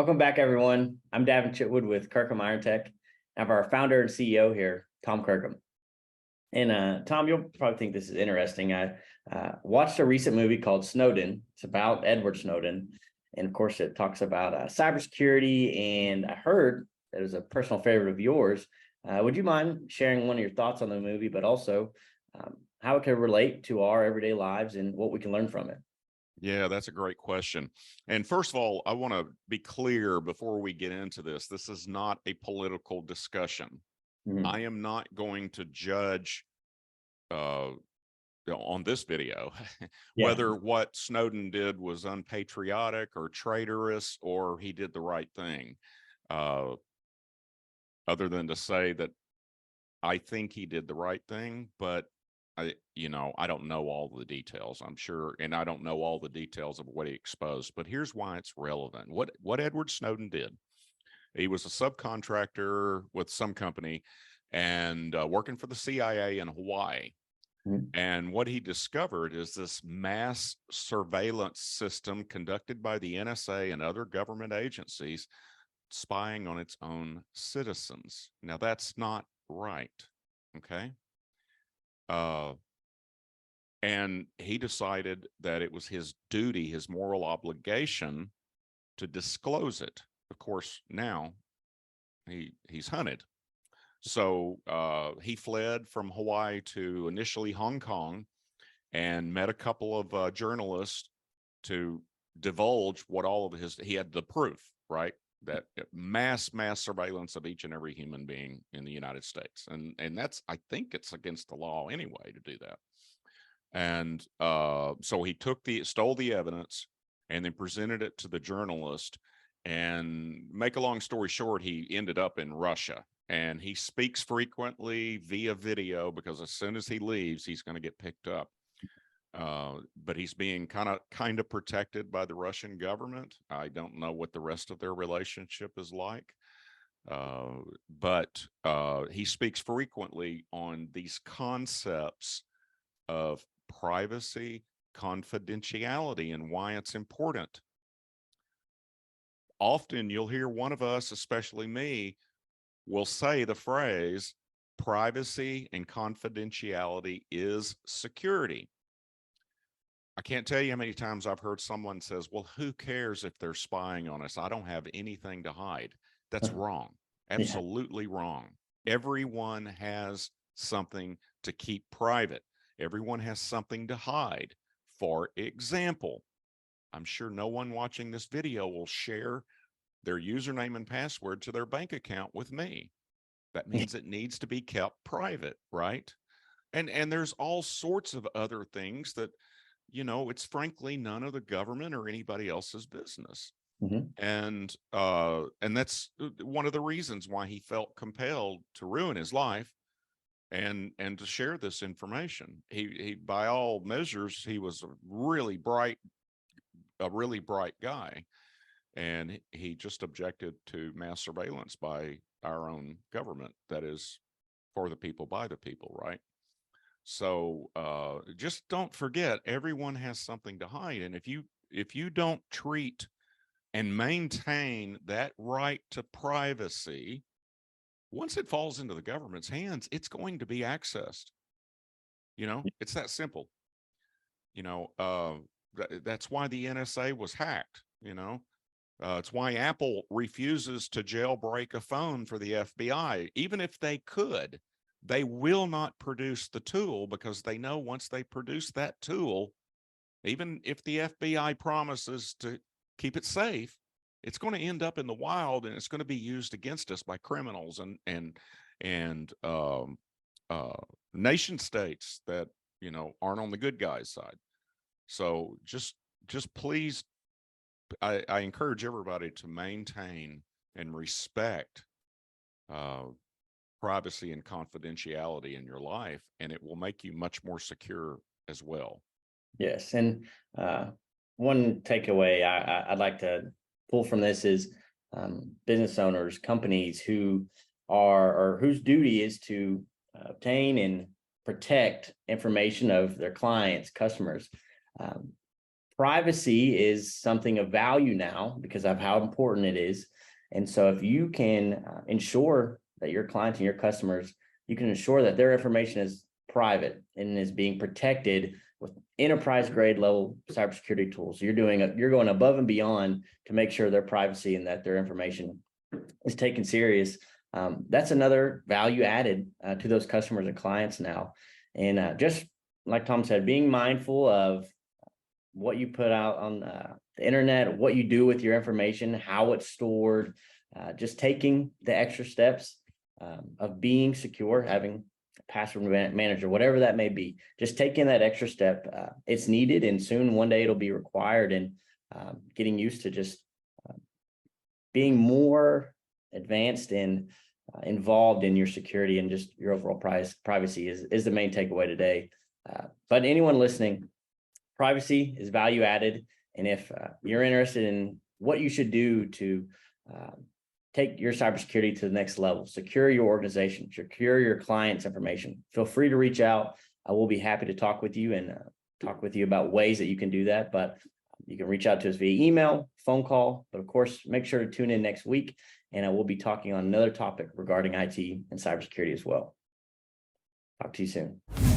Welcome back, everyone. I'm Davin Chitwood with Kirkham Tech. I have our founder and CEO here, Tom Kirkham. And Tom, you'll probably think this is interesting. I watched a recent movie called Snowden. It's about Edward Snowden. And of course, it talks about cybersecurity. And I heard it was a personal favorite of yours. Would you mind sharing one of your thoughts on the movie, but also how it can relate to our everyday lives and what we can learn from it? Yeah, that's a great question. And first of all, I want to be clear before we get into this. This is not a political discussion. I am not going to judge on this video whether what Snowden did was unpatriotic or traitorous or he did the right thing. Other than to say that I think he did the right thing, but I don't know all the details, I'm sure, and I don't know all the details of what he exposed, but here's why it's relevant. What Edward Snowden did, he was a subcontractor with some company and working for the CIA in Hawaii. And what he discovered is this mass surveillance system conducted by the NSA and other government agencies spying on its own citizens. Now, that's not right, okay? And he decided that it was his duty, his moral obligation to disclose it. Of course, now he's hunted. So he fled from Hawaii to initially Hong Kong and met a couple of journalists to divulge what all of he had the proof, right? That mass surveillance of each and every human being in the United States. And that's, I think it's against the law anyway to do that. And so he stole the evidence and then presented it to the journalist. And make a long story short, he ended up in Russia. And he speaks frequently via video because as soon as he leaves, he's going to get picked up. But he's being kind of protected by the Russian government. I don't know what the rest of their relationship is like. But he speaks frequently on these concepts of privacy, confidentiality, and why it's important. Often you'll hear one of us, especially me, will say the phrase, privacy and confidentiality is security. I can't tell you how many times I've heard someone says, well, who cares if they're spying on us? I don't have anything to hide. That's wrong. Absolutely wrong. Everyone has something to keep private. Everyone has something to hide. For example, I'm sure no one watching this video will share their username and password to their bank account with me. That means it needs to be kept private, right? And there's all sorts of other things that, it's frankly none of the government or anybody else's business. And that's one of the reasons why he felt compelled to ruin his life and to share this information. He by all measures, he was a really bright guy. And he just objected to mass surveillance by our own government. That is for the people, by the people, right? So just don't forget, everyone has something to hide. And if you don't treat and maintain that right to privacy, once it falls into the government's hands, it's going to be accessed. It's that simple. That's why the NSA was hacked. It's why Apple refuses to jailbreak a phone for the FBI. Even if they could, they will not produce the tool because they know once they produce that tool, even if the FBI promises to keep it safe, it's going to end up in the wild and it's going to be used against us by criminals and nation states that, aren't on the good guys' side. So just please, I encourage everybody to maintain and respect privacy and confidentiality in your life, and it will make you much more secure as well. Yes. And one takeaway I'd like to pull from this is business owners, companies who are, or whose duty is to obtain and protect information of their clients, customers. privacy is something of value now because of how important it is. And so if you can ensure that your clients and your customers, you can ensure that their information is private and is being protected with enterprise grade level cybersecurity tools. You're going above and beyond to make sure their privacy and that their information is taken serious. That's another value added to those customers and clients now. And just like Tom said, being mindful of what you put out on the internet, what you do with your information, how it's stored, just taking the extra steps of being secure, having a password manager, whatever that may be, just taking that extra step. It's needed, and soon one day it'll be required, and getting used to just being more advanced and involved in your security and just your overall privacy is the main takeaway today. But anyone listening, privacy is value added. And if you're interested in what you should do to take your cybersecurity to the next level, secure your organization, secure your clients' information, feel free to reach out. I will be happy to talk with you and talk with you about ways that you can do that. But you can reach out to us via email, phone call, but of course, make sure to tune in next week. And I will be talking on another topic regarding IT and cybersecurity as well. Talk to you soon.